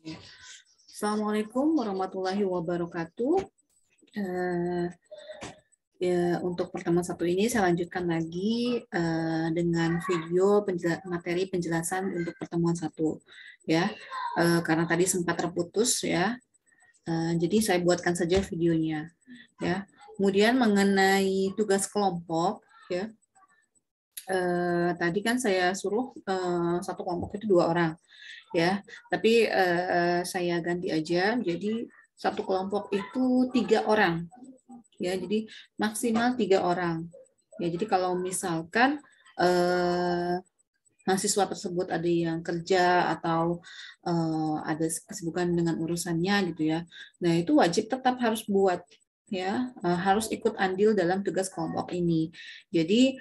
Assalamualaikum warahmatullahi wabarakatuh. Untuk pertemuan satu ini saya lanjutkan lagi dengan video materi penjelasan untuk pertemuan satu, ya. Karena tadi sempat terputus, ya. Jadi saya buatkan saja videonya, ya. Kemudian mengenai tugas kelompok, ya. Tadi kan saya suruh satu kelompok itu 2 orang. Ya, tapi saya ganti aja, jadi satu kelompok itu 3 orang, ya, jadi maksimal 3 orang. Ya, jadi kalau misalkan mahasiswa tersebut ada yang kerja atau ada kesibukan dengan urusannya gitu ya, nah itu wajib tetap harus buat, ya, harus ikut andil dalam tugas kelompok ini. Jadi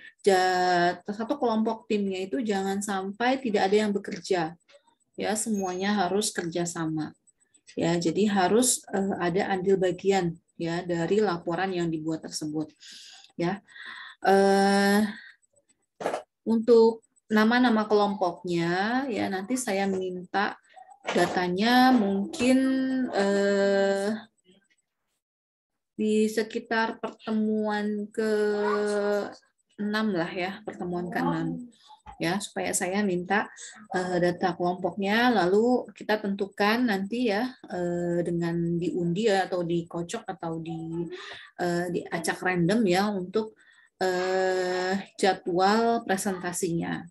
satu kelompok timnya itu jangan sampai tidak ada yang bekerja. Ya, semuanya harus kerjasama. Ya, jadi harus ada andil bagian, ya, dari laporan yang dibuat tersebut. Ya, untuk nama-nama kelompoknya, ya, nanti saya minta datanya mungkin di sekitar pertemuan ke-6 lah, ya, pertemuan ke-6. Ya, supaya saya minta data kelompoknya, lalu kita tentukan nanti, ya, dengan diundi atau dikocok atau diacak random, ya, untuk jadwal presentasinya,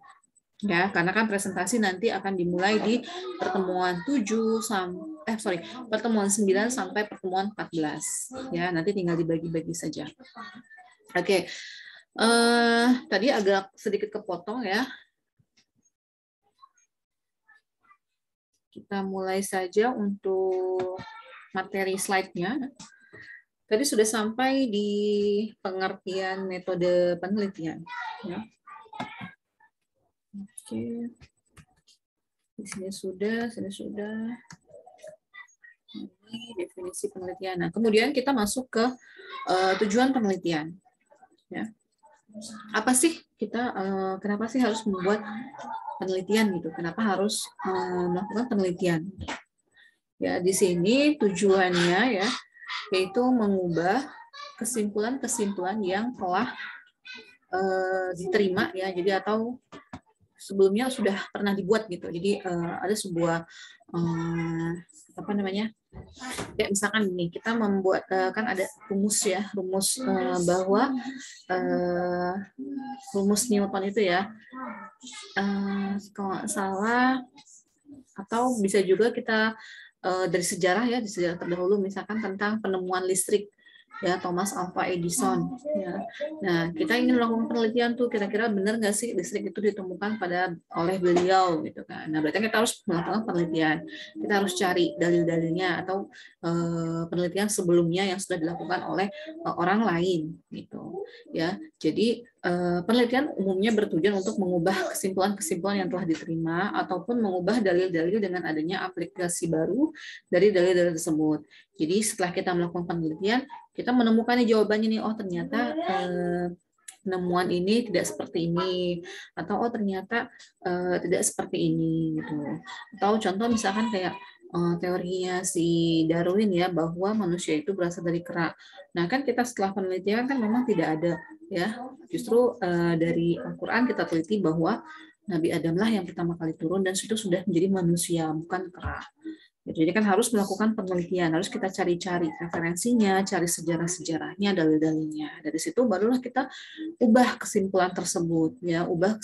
ya, karena kan presentasi nanti akan dimulai di pertemuan 9 sampai pertemuan 14, ya, nanti tinggal dibagi-bagi saja. Oke. Tadi agak sedikit kepotong, ya. Kita mulai saja untuk materi slide-nya. Tadi sudah sampai di pengertian metode penelitian. Ya. Oke. Di sini sudah. Ini definisi penelitian. Nah, kemudian kita masuk ke tujuan penelitian. Ya. Apa sih kenapa sih harus membuat penelitian gitu? Kenapa harus melakukan penelitian? Ya, di sini tujuannya, ya, yaitu mengubah kesimpulan-kesimpulan yang telah diterima, ya, jadi atau sebelumnya sudah pernah dibuat gitu. Jadi ada sebuah apa namanya? Ya, misalkan ini kita membuat kan ada rumus, ya, rumus bahwa rumus Newton itu, ya, kalau nggak salah, atau bisa juga kita dari sejarah, ya, di sejarah terdahulu, misalkan tentang penemuan listrik, ya, Thomas Alva Edison, ya. Nah, kita ingin melakukan penelitian tuh, kira-kira benar nggak sih listrik itu ditemukan oleh beliau gitu kan. Nah, berarti kita harus melakukan penelitian, kita harus cari dalil-dalilnya atau penelitian sebelumnya yang sudah dilakukan oleh orang lain gitu, ya. Jadi penelitian umumnya bertujuan untuk mengubah kesimpulan-kesimpulan yang telah diterima ataupun mengubah dalil-dalil dengan adanya aplikasi baru dari dalil-dalil tersebut. Jadi setelah kita melakukan penelitian, kita menemukan jawabannya nih, oh ternyata penemuan ini tidak seperti ini, atau oh ternyata tidak seperti ini gitu. Atau contoh misalkan kayak teorinya si Darwin, ya, bahwa manusia itu berasal dari kera. Nah, kan kita setelah penelitian kan memang tidak ada, ya. Justru dari Al-Qur'an kita teliti bahwa Nabi Adamlah yang pertama kali turun dan itu sudah menjadi manusia, bukan kera. Jadi kan harus melakukan penelitian, harus kita cari-cari referensinya, cari sejarah-sejarahnya, dalil-dalilnya. Dari situ barulah kita ubah kesimpulan tersebut, ya, ubah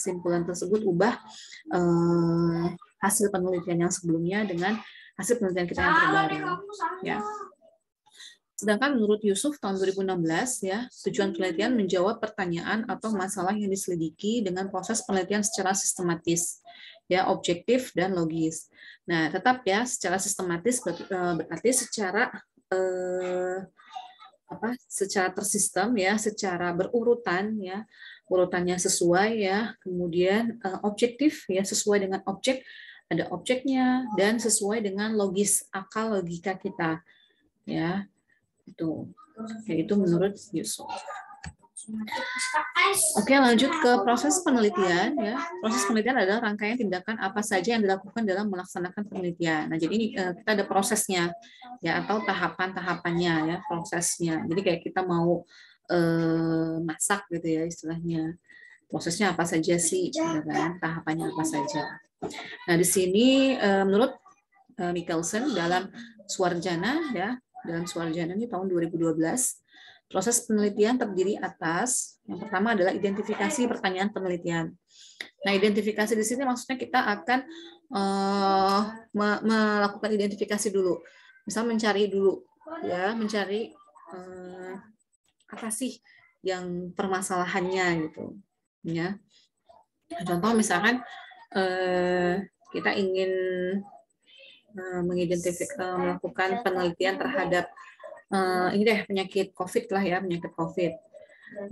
hasil penelitian yang sebelumnya dengan hasil penelitian kita yang terbaru, ya. Sedangkan menurut Yusuf tahun 2016, ya, tujuan penelitian menjawab pertanyaan atau masalah yang diselidiki dengan proses penelitian secara sistematis, ya, objektif dan logis. Nah, tetap, ya, secara sistematis berarti secara secara tersistem, ya, secara berurutan, ya, urutannya sesuai, ya, kemudian objektif, ya, sesuai dengan objek, ada objeknya, dan sesuai dengan logis, akal logika kita, ya, itu menurut Yusuf. Oke, lanjut ke proses penelitian ya. Proses penelitian adalah rangkaian tindakan apa saja yang dilakukan dalam melaksanakan penelitian. Nah, jadi ini kita ada prosesnya ya atau tahapan-tahapannya ya, prosesnya. Jadi kayak kita mau masak gitu ya istilahnya. Prosesnya apa saja sih, gitu kan? Tahapannya apa saja. Nah, di sini menurut Michelson dalam Swarjana ya, dalam Swarjana ini tahun 2012, proses penelitian terdiri atas yang pertama adalah identifikasi pertanyaan penelitian. Nah, identifikasi di sini maksudnya kita akan melakukan identifikasi dulu. Misal mencari dulu ya, mencari apa sih yang permasalahannya gitu. Ya. Contoh misalkan kita ingin melakukan penelitian terhadap ini deh penyakit COVID lah ya, penyakit COVID.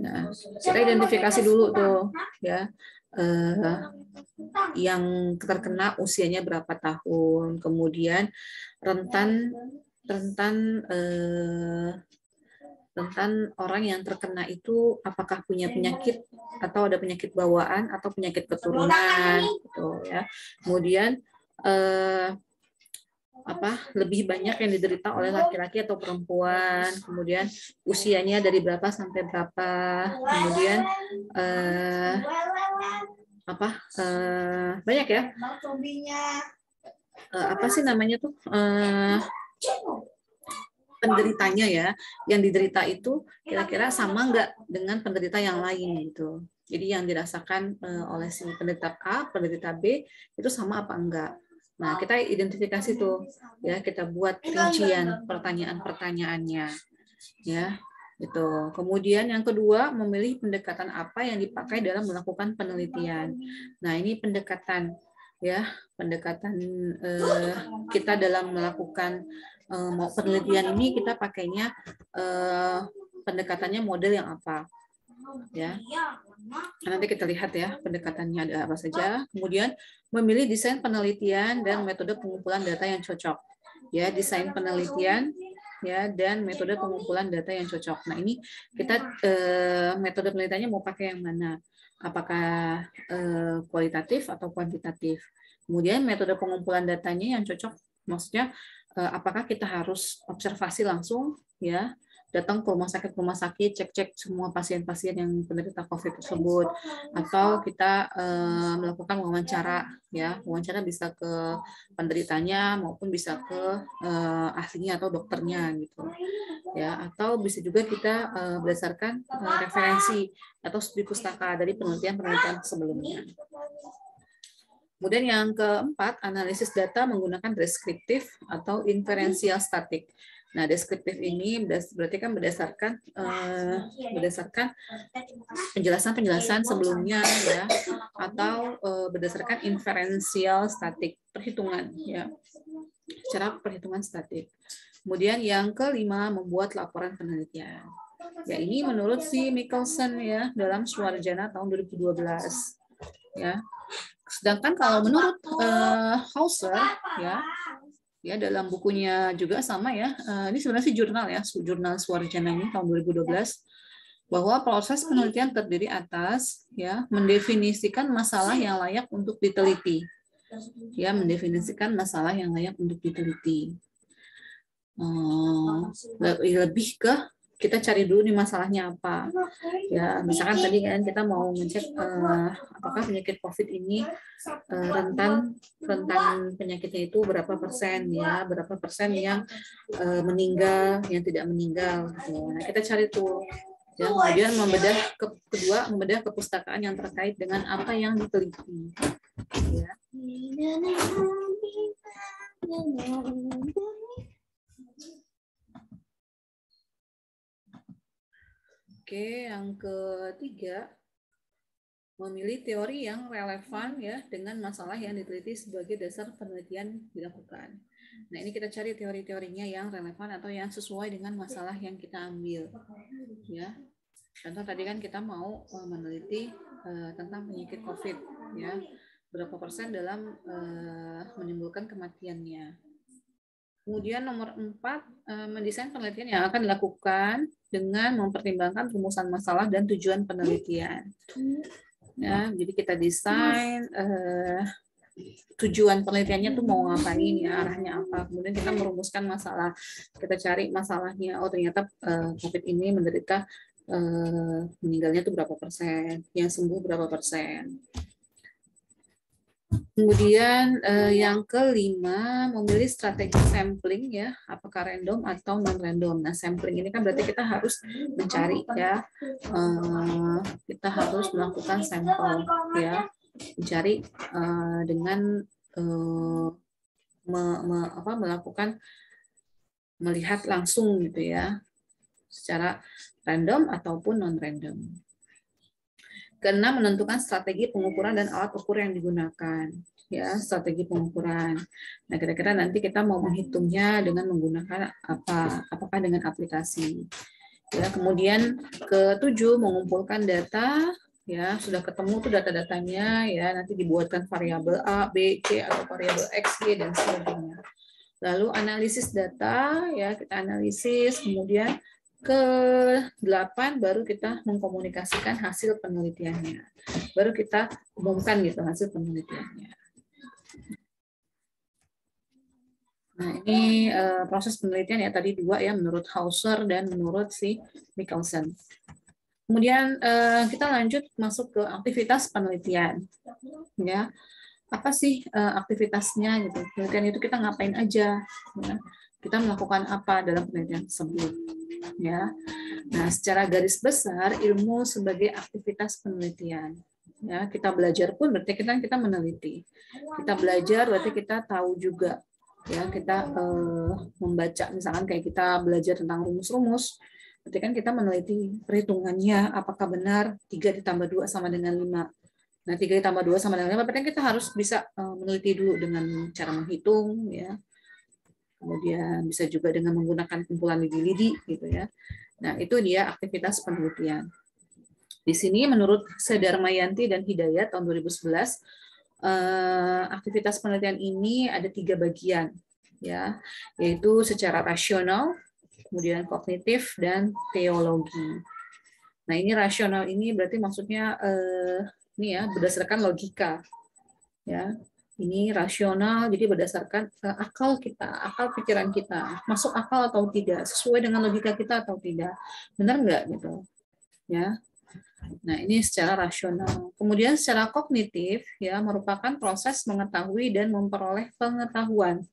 Nah, kita identifikasi dulu tuh ya yang terkena usianya berapa tahun, kemudian rentan orang yang terkena itu apakah punya penyakit atau ada penyakit bawaan atau penyakit keturunan gitu ya. Kemudian lebih banyak yang diderita oleh laki-laki atau perempuan, kemudian usianya dari berapa sampai berapa, kemudian banyak ya apa sih namanya tuh penderitanya ya, yang diderita itu kira-kira sama nggak dengan penderita yang lain gitu. Jadi yang dirasakan oleh si penderita A, penderita B itu sama apa enggak. Nah, kita identifikasi tuh ya, kita buat rincian pertanyaan-pertanyaannya ya. Itu. Kemudian yang kedua, memilih pendekatan apa yang dipakai dalam melakukan penelitian. Nah, ini pendekatan ya, pendekatan kita dalam melakukan mau penelitian ini kita pakainya pendekatannya model yang apa ya. Nanti kita lihat ya pendekatannya ada apa saja. Kemudian memilih desain penelitian dan metode pengumpulan data yang cocok ya, desain penelitian ya dan metode pengumpulan data yang cocok. Nah, ini kita metode penelitiannya mau pakai yang mana, apakah kualitatif atau kuantitatif. Kemudian metode pengumpulan datanya yang cocok, maksudnya apakah kita harus observasi langsung ya, datang ke rumah sakit, cek-cek semua pasien-pasien yang penderita COVID tersebut, atau kita melakukan wawancara ya, wawancara bisa ke penderitanya maupun bisa ke ahlinya atau dokternya gitu ya, atau bisa juga kita berdasarkan referensi atau studi pustaka dari penelitian-penelitian sebelumnya. Kemudian yang keempat, analisis data menggunakan deskriptif atau inferensial statik. Nah, deskriptif ini berarti kan berdasarkan penjelasan sebelumnya ya, atau berdasarkan inferensial statik, perhitungan ya, cara perhitungan statik. Kemudian yang kelima, membuat laporan penelitian. Ya, ini menurut si Michelson ya dalam Swarjana tahun 2012 ya. Sedangkan kalau menurut Hauser ya dalam bukunya juga sama ya, ini sebenarnya sih jurnal ya, jurnal Swarjana ini tahun 2012, bahwa proses penelitian terdiri atas ya mendefinisikan masalah yang layak untuk diteliti, ya mendefinisikan masalah yang layak untuk diteliti. Lebih ke kita cari dulu nih masalahnya apa ya, misalkan tadi kan kita mau ngecek apakah penyakit COVID ini rentan penyakitnya itu berapa persen ya, berapa persen yang meninggal, yang tidak meninggal gitu. Nah, kita cari tuh ya, kemudian membedah kepustakaan yang terkait dengan apa yang diteliti ya. Oke, yang ketiga, memilih teori yang relevan ya dengan masalah yang diteliti sebagai dasar penelitian dilakukan. Nah, ini kita cari teori-teorinya yang relevan atau yang sesuai dengan masalah yang kita ambil. Ya. Contoh tadi kan kita mau meneliti tentang penyakit COVID ya. Berapa persen dalam menimbulkan kematiannya. Kemudian nomor 4, mendesain penelitian yang akan dilakukan dengan mempertimbangkan rumusan masalah dan tujuan penelitian. Ya, jadi kita desain tujuan penelitiannya tuh mau ngapain ya, arahnya apa. Kemudian kita merumuskan masalah. Kita cari masalahnya. Oh, ternyata COVID ini menderita meninggalnya tuh berapa persen, yang sembuh berapa persen. Kemudian yang kelima, memilih strategi sampling ya, apakah random atau non random. Nah, sampling ini kan berarti kita harus mencari ya, kita harus melakukan sampel ya, mencari dengan melakukan melihat langsung gitu ya, secara random ataupun non random. Keenam, menentukan strategi pengukuran dan alat ukur yang digunakan. Ya, strategi pengukuran. Nah, kira-kira nanti kita mau menghitungnya dengan menggunakan apa? Apakah dengan aplikasi? Ya, kemudian ketujuh, mengumpulkan data. Ya, sudah ketemu tuh data-datanya. Ya, nanti dibuatkan variabel A, B, C atau variabel X, Y dan sebagainya. Lalu analisis data. Ya, kita analisis. Kemudian ke-8 baru kita mengkomunikasikan hasil penelitiannya. Baru kita umumkan gitu hasil penelitiannya. Nah, ini proses penelitian ya, tadi 2 ya, menurut Hauser dan menurut si Michelson. Kemudian kita lanjut masuk ke aktivitas penelitian. Ya, apa sih aktivitasnya gitu? Penelitian itu kita ngapain aja? Ya. Kita melakukan apa dalam penelitian tersebut? Ya. Nah, secara garis besar ilmu sebagai aktivitas penelitian. Ya, kita belajar pun berarti kita meneliti. Kita belajar berarti kita tahu juga. Ya, kita membaca misalkan kayak kita belajar tentang rumus-rumus, berarti kan kita meneliti perhitungannya apakah benar 3 ditambah 2 sama dengan 5. Nah, 3 ditambah 2 sama dengan 5, berarti kan kita harus bisa meneliti dulu dengan cara menghitung ya. Kemudian bisa juga dengan menggunakan kumpulan lidi-lidi gitu ya. Nah, itu dia aktivitas penelitian. Di sini menurut Sedarmayanti dan Hidayat tahun 2011, aktivitas penelitian ini ada 3 bagian, ya, yaitu secara rasional, kemudian kognitif dan teologi. Nah, ini rasional ini berarti maksudnya ini ya berdasarkan logika, ya. Ini rasional, jadi berdasarkan akal kita, akal pikiran kita, masuk akal atau tidak, sesuai dengan logika kita atau tidak, benar nggak gitu, ya. Nah, ini secara rasional. Kemudian secara kognitif, ya merupakan proses mengetahui dan memperoleh pengetahuan.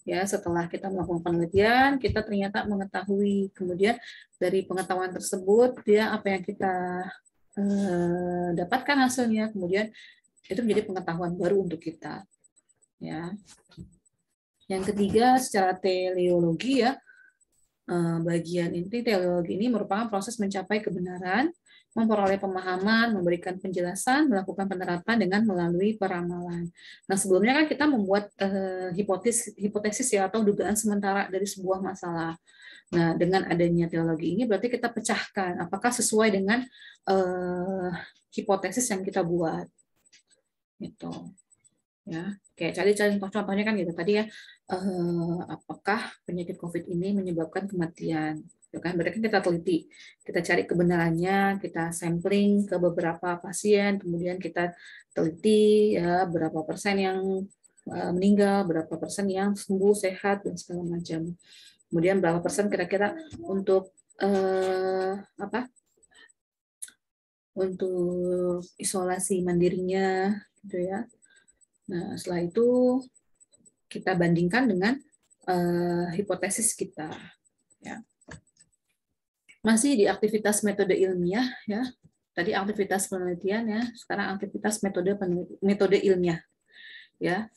Ya, setelah kita melakukan penelitian, kita ternyata mengetahui. Kemudian dari pengetahuan tersebut, dia apa yang kita dapatkan hasilnya, kemudian itu menjadi pengetahuan baru untuk kita. Ya. Yang ketiga, secara teleologi ya, bagian inti teleologi ini merupakan proses mencapai kebenaran, memperoleh pemahaman, memberikan penjelasan, melakukan penerapan dengan melalui peramalan. Nah, sebelumnya kan kita membuat hipotesis ya atau dugaan sementara dari sebuah masalah. Nah, dengan adanya teologi ini berarti kita pecahkan apakah sesuai dengan hipotesis yang kita buat. Gitu. Ya, kayak cari contohnya kan gitu tadi ya, apakah penyakit COVID ini menyebabkan kematian? Gitu kan, berarti kita teliti, kita cari kebenarannya, kita sampling ke beberapa pasien, kemudian kita teliti ya berapa persen yang meninggal, berapa persen yang sembuh sehat dan segala macam. Kemudian berapa persen kira-kira untuk apa? Untuk isolasi mandirinya, gitu ya. Nah, setelah itu kita bandingkan dengan hipotesis kita. Ya. Masih di aktivitas metode ilmiah, ya. Tadi aktivitas penelitian, ya. Sekarang aktivitas metode ilmiah, ya.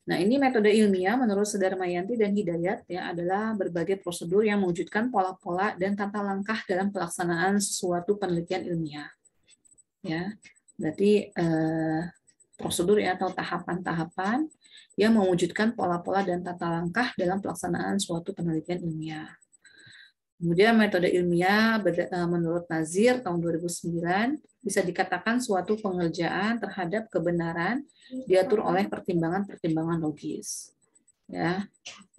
Nah, ini metode ilmiah menurut Sedarmayanti dan Hidayat ya adalah berbagai prosedur yang mewujudkan pola-pola dan tata langkah dalam pelaksanaan suatu penelitian ilmiah. Ya, berarti prosedur ya atau tahapan-tahapan yang mewujudkan pola-pola dan tata langkah dalam pelaksanaan suatu penelitian ilmiah. Kemudian metode ilmiah menurut Nazir tahun 2009 bisa dikatakan suatu pengerjaan terhadap kebenaran diatur oleh pertimbangan-pertimbangan logis. Ya.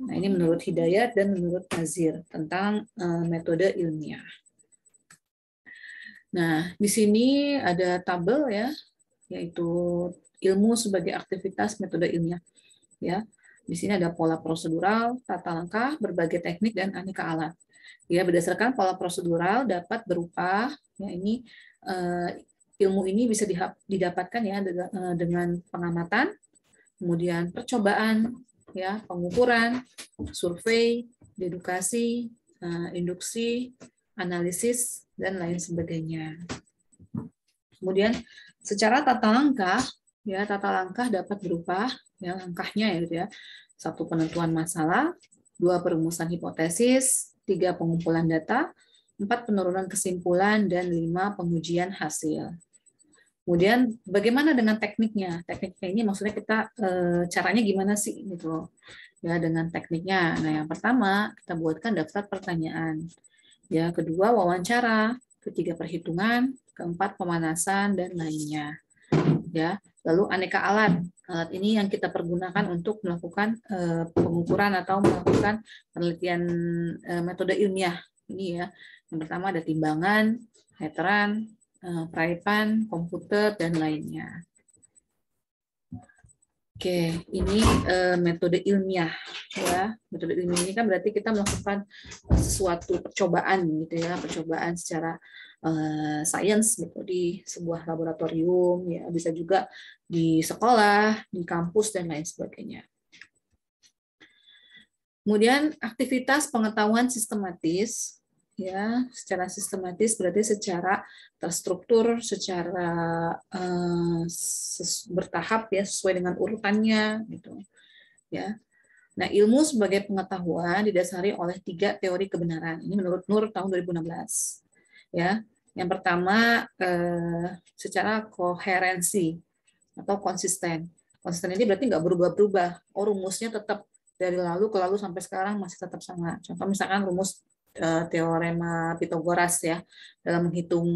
Nah, ini menurut Hidayat dan menurut Nazir tentang metode ilmiah. Nah, di sini ada tabel ya, yaitu ilmu sebagai aktivitas metode ilmiah. Ya, di sini ada pola prosedural, tata langkah, berbagai teknik dan aneka alat. Ya, berdasarkan pola prosedural dapat berupa ya ini ilmu ini bisa didapatkan ya dengan pengamatan, kemudian percobaan, ya pengukuran, survei, dedukasi, induksi, analisis dan lain sebagainya. Kemudian secara tata langkah, ya tata langkah dapat berupa ya langkahnya ya gitu ya. 1 penentuan masalah, 2 perumusan hipotesis, 3 pengumpulan data, 4 penurunan kesimpulan dan 5 pengujian hasil. Kemudian bagaimana dengan tekniknya? Tekniknya ini maksudnya kita caranya gimana sih gitu ya dengan tekniknya. Nah, yang pertama kita buatkan daftar pertanyaan. Ya, kedua wawancara, ketiga perhitungan, keempat pemanasan dan lainnya. Ya, lalu aneka alat. Alat ini yang kita pergunakan untuk melakukan pengukuran atau melakukan penelitian metode ilmiah. Ini ya. Yang pertama ada timbangan, meteran, praipan, komputer, dan lainnya. Oke, ini metode ilmiah. Ya, metode ilmiah ini kan berarti kita melakukan sesuatu percobaan, gitu ya, percobaan secara sains gitu di sebuah laboratorium, ya bisa juga di sekolah, di kampus, dan lain sebagainya. Kemudian aktivitas pengetahuan sistematis. Ya, secara sistematis berarti secara terstruktur, secara bertahap ya sesuai dengan urutannya gitu. Ya. Nah, ilmu sebagai pengetahuan didasari oleh 3 teori kebenaran. Ini menurut Nur tahun 2016. Ya. Yang pertama secara koherensi atau konsisten. Konsisten ini berarti nggak berubah-berubah. Oh, rumusnya tetap dari lalu ke lalu sampai sekarang masih tetap sama. Contoh misalkan rumus teorema Pitagoras ya dalam menghitung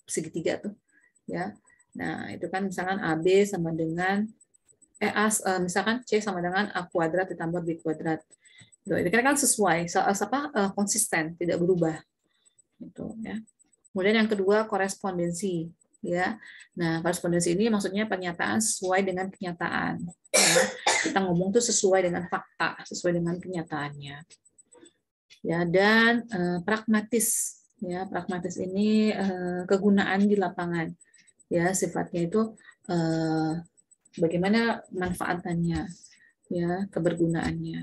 segitiga tuh ya. Nah, itu kan misalkan AB sama dengan misalkan C sama dengan A kuadrat ditambah B kuadrat. Itu kan sesuai konsisten, tidak berubah. Gitu ya. Kemudian yang kedua korespondensi ya. Nah, korespondensi ini maksudnya pernyataan sesuai dengan kenyataan. Ya. Kita ngomong tuh sesuai dengan fakta, sesuai dengan kenyataannya. Ya, dan pragmatis ya, pragmatis ini kegunaan di lapangan ya, sifatnya itu bagaimana manfaatannya ya, kebergunaannya.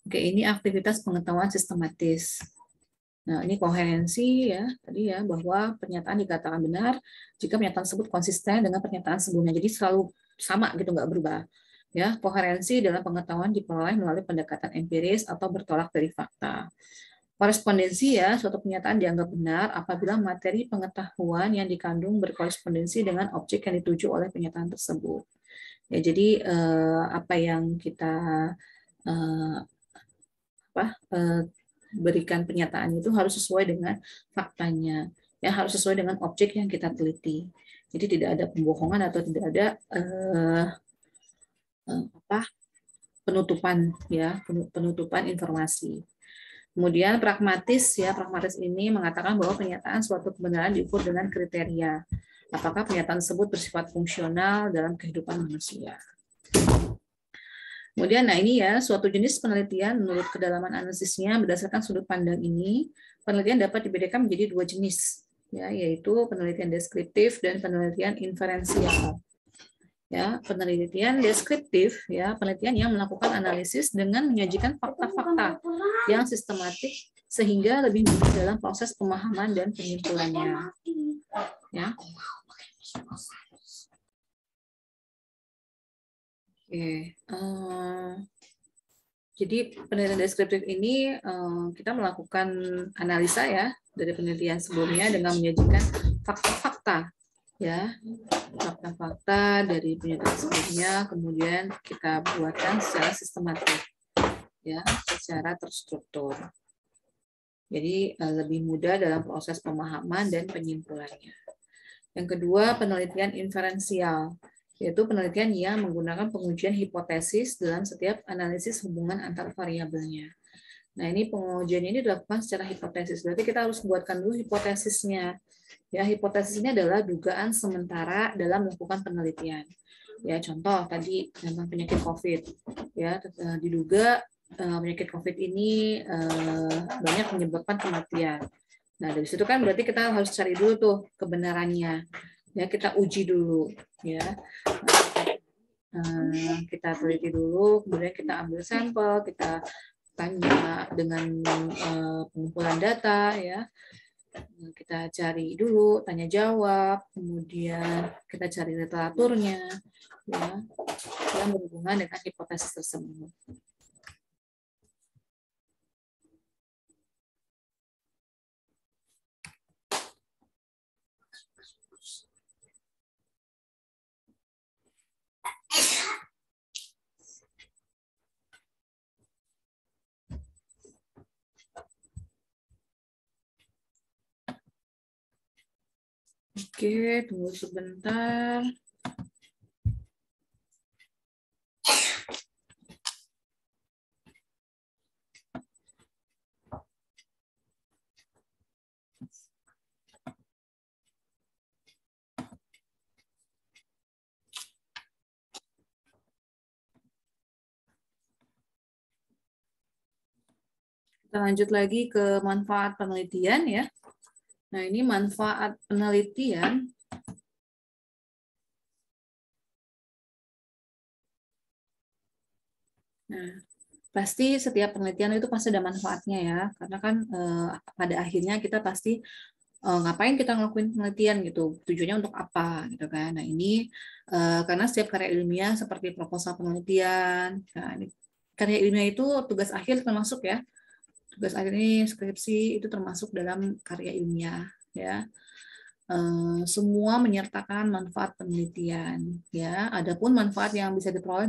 Oke, ini aktivitas pengetahuan sistematis. Nah, ini koherensi ya, tadi ya bahwa pernyataan dikatakan benar jika pernyataan tersebut konsisten dengan pernyataan sebelumnya. Jadi selalu sama gitu, nggak berubah. Ya, koherensi dalam pengetahuan diperoleh melalui pendekatan empiris atau bertolak dari fakta. Korespondensi ya, suatu pernyataan dianggap benar apabila materi pengetahuan yang dikandung berkorespondensi dengan objek yang dituju oleh pernyataan tersebut. Ya, jadi apa yang kita berikan pernyataan itu harus sesuai dengan faktanya, ya harus sesuai dengan objek yang kita teliti. Jadi tidak ada pembohongan atau tidak ada penutupan ya, penutupan informasi. Kemudian pragmatis ya, pragmatis ini mengatakan bahwa pernyataan suatu kebenaran diukur dengan kriteria apakah pernyataan tersebut bersifat fungsional dalam kehidupan manusia. Kemudian, nah ini ya, suatu jenis penelitian menurut kedalaman analisisnya berdasarkan sudut pandang ini, penelitian dapat dibedakan menjadi 2 jenis, ya, yaitu penelitian deskriptif dan penelitian inferensial. Ya, penelitian deskriptif, ya, penelitian yang melakukan analisis dengan menyajikan fakta-fakta yang sistematik sehingga lebih mudah dalam proses pemahaman dan penyimpulannya. Ya. Oke, jadi penelitian deskriptif ini kita melakukan analisa ya dari penelitian sebelumnya dengan menyajikan fakta-fakta ya, fakta-fakta dari penelitian sebelumnya, kemudian kita buatkan secara sistematik ya, secara terstruktur. Jadi lebih mudah dalam proses pemahaman dan penyimpulannya. Yang kedua, penelitian inferensial. yaitu penelitian yang menggunakan pengujian hipotesis dalam setiap analisis hubungan antar variabelnya. Nah, ini pengujian ini dilakukan secara hipotesis. Berarti kita harus buatkan dulu hipotesisnya. Ya, hipotesis ini adalah dugaan sementara dalam melakukan penelitian. Ya, contoh tadi tentang penyakit COVID. Ya, diduga penyakit COVID ini banyak menyebabkan kematian. Nah, dari situ kan berarti kita harus cari dulu tuh kebenarannya. Ya, kita uji dulu. Ya, kita teliti dulu, kemudian kita ambil sampel, kita tanya dengan pengumpulan data, ya. Kita cari dulu, tanya jawab, kemudian kita cari literaturnya, ya, yang berhubungan dengan hipotesis tersebut. Oke, tunggu sebentar. Kita lanjut lagi ke manfaat penelitian, ya. Nah, ini manfaat penelitian. Nah, pasti setiap penelitian itu pasti ada manfaatnya, ya. Karena kan pada akhirnya kita pasti ngapain kita ngelakuin penelitian gitu, tujuannya untuk apa gitu kan. Nah, ini karena setiap karya ilmiah seperti proposal penelitian, nah, ini, karya ilmiah itu tugas akhir termasuk, ya. Tugas akhir ini skripsi itu termasuk dalam karya ilmiah, ya. Semua menyertakan manfaat penelitian, ya. Adapun manfaat yang bisa diperoleh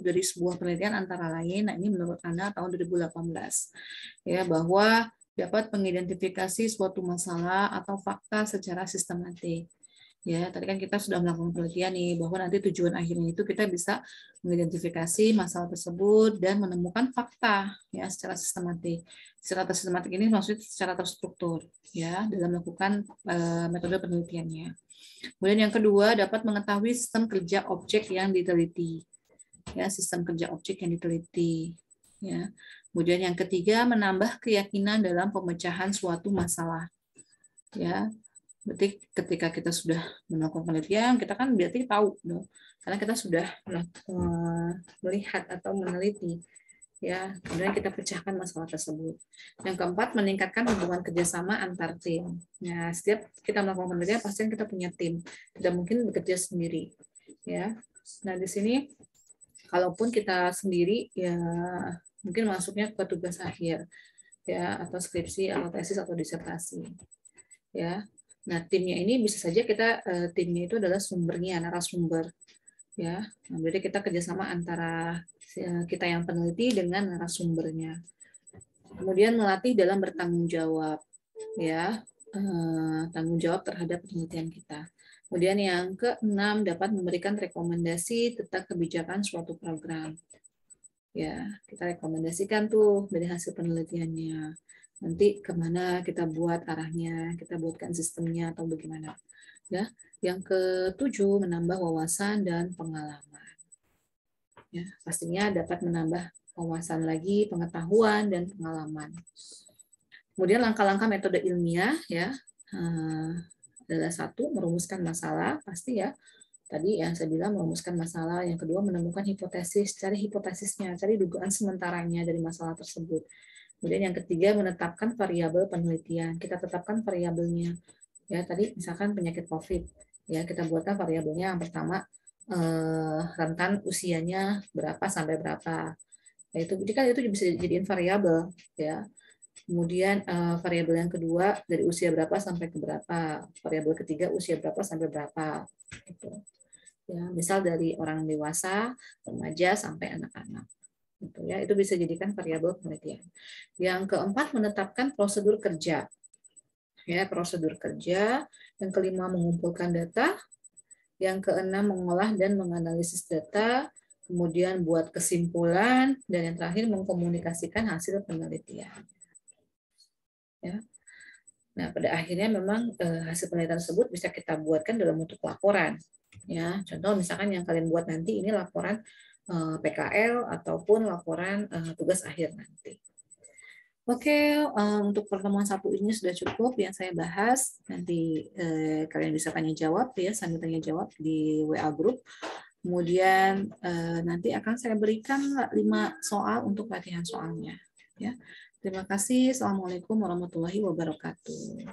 dari sebuah penelitian antara lain, nah ini menurut Anda tahun 2018, ya, bahwa dapat mengidentifikasi suatu masalah atau fakta secara sistematik. Ya, tadi kan kita sudah melakukan penelitian nih, bahwa nanti tujuan akhirnya itu kita bisa mengidentifikasi masalah tersebut dan menemukan fakta, ya, secara sistematik. Secara sistematik ini maksudnya secara terstruktur, ya, dalam melakukan metode penelitiannya. Kemudian yang kedua, dapat mengetahui sistem kerja objek yang diteliti, ya, sistem kerja objek yang diteliti, ya. Kemudian yang ketiga, menambah keyakinan dalam pemecahan suatu masalah, ya. Berarti ketika kita sudah melakukan penelitian, kita kan berarti tahu, karena kita sudah melihat atau meneliti, ya. Kemudian kita pecahkan masalah tersebut. Yang keempat, meningkatkan hubungan kerjasama antar tim. Nah, setiap kita melakukan penelitian, pasti kita punya tim, tidak mungkin bekerja sendiri, ya. Nah, di sini kalaupun kita sendiri, ya mungkin masuknya ke tugas akhir, ya, atau skripsi atau tesis atau disertasi, ya. Nah, timnya ini bisa saja kita timnya itu adalah sumbernya, narasumber, ya. Nah, jadi kita kerjasama antara kita yang peneliti dengan narasumbernya. Kemudian melatih dalam bertanggung jawab, ya, tanggung jawab terhadap penelitian kita. Kemudian yang keenam, dapat memberikan rekomendasi tentang kebijakan suatu program. Ya, kita rekomendasikan tuh dari hasil penelitiannya. Nanti kemana kita buat arahnya, kita buatkan sistemnya atau bagaimana. Ya, yang ketujuh, menambah wawasan dan pengalaman. Ya, pastinya dapat menambah wawasan lagi, pengetahuan dan pengalaman. Kemudian langkah-langkah metode ilmiah, ya, adalah satu, merumuskan masalah, pasti, ya. Tadi yang saya bilang merumuskan masalah, yang kedua menemukan hipotesis, cari hipotesisnya, cari dugaan sementaranya dari masalah tersebut. Kemudian yang ketiga, menetapkan variabel penelitian. Kita tetapkan variabelnya. Ya, tadi misalkan penyakit COVID, ya, kita buatkan variabelnya. Yang pertama, rentan usianya berapa sampai berapa. Nah, itu jadi kan itu bisa dijadiin variabel, ya. Kemudian variabel yang kedua dari usia berapa sampai ke berapa. Variabel ketiga usia berapa sampai berapa. Gitu. Ya, misal dari orang dewasa, remaja sampai anak-anak. Gitu ya, itu bisa jadikan variabel penelitian. Yang keempat, menetapkan prosedur kerja. Ya, prosedur kerja. Yang kelima, mengumpulkan data. Yang keenam, mengolah dan menganalisis data, kemudian buat kesimpulan, dan yang terakhir mengkomunikasikan hasil penelitian. Ya. Nah, pada akhirnya memang hasil penelitian tersebut bisa kita buatkan dalam bentuk laporan. Ya, contoh misalkan yang kalian buat nanti ini laporan PKL ataupun laporan tugas akhir nanti. Oke, untuk pertemuan Sabtu ini sudah cukup yang saya bahas. Nanti kalian bisa tanya jawab ya, sambil tanya jawab di WA group. Kemudian nanti akan saya berikan 5 soal untuk latihan soalnya. Ya. Terima kasih. Assalamualaikum warahmatullahi wabarakatuh.